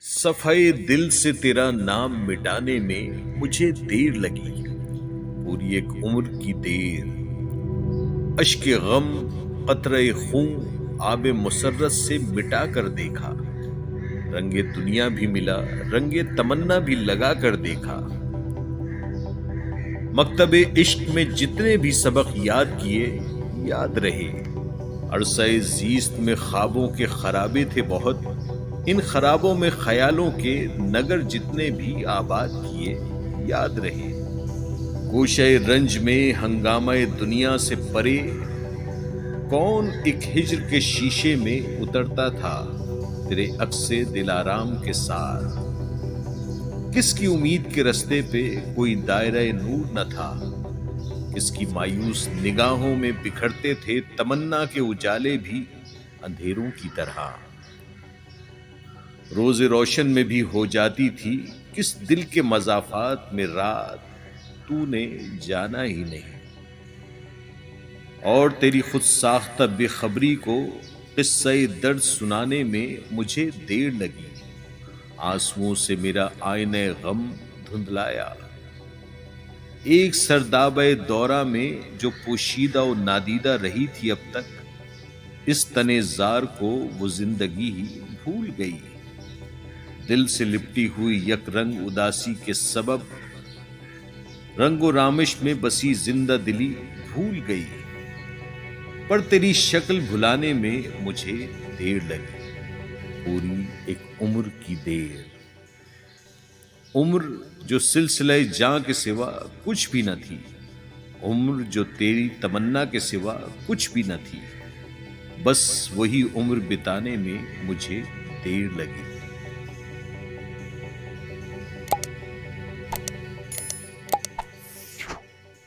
صفحے دل سے تیرا نام مٹانے میں مجھے دیر لگی، پوری ایک عمر کی دیر۔ اشک غم قطرہ خون آب مسرت سے مٹا کر دیکھا، رنگ دنیا بھی ملا، رنگ تمنا بھی لگا کر دیکھا۔ مکتب عشق میں جتنے بھی سبق یاد کیے یاد رہے، عرصہ زیست میں خوابوں کے خرابے تھے بہت، ان خرابوں میں خیالوں کے نگر جتنے بھی آباد کیے یاد رہے۔ گوشہ رنج میں ہنگامہ دنیا سے پرے، کون ایک ہجر کے شیشے میں اترتا تھا تیرے عکس دلارام کے ساتھ؟ کس کی امید کے رستے پہ کوئی دائرہ نور نہ تھا؟ کس کی مایوس نگاہوں میں بکھرتے تھے تمنا کے اجالے بھی اندھیروں کی طرح؟ روز روشن میں بھی ہو جاتی تھی کس دل کے مضافات میں رات، تو نے جانا ہی نہیں۔ اور تیری خود ساختہ بے خبری کو قصہ درد سنانے میں مجھے دیر لگی، آنسوؤں سے میرا آئینہ غم دھندلایا۔ ایک سردابہ دورہ میں جو پوشیدہ و نادیدہ رہی تھی اب تک، اس تنے زار کو وہ زندگی ہی بھول گئی۔ دل سے لپٹی ہوئی یک رنگ اداسی کے سبب، رنگ و رامش میں بسی زندہ دلی بھول گئی۔ پر تیری شکل بھلانے میں مجھے دیر لگی، پوری ایک عمر کی دیر۔ عمر جو سلسلہ جاں کے سوا کچھ بھی نہ تھی، عمر جو تیری تمنا کے سوا کچھ بھی نہ تھی، بس وہی عمر بتانے میں مجھے دیر لگی۔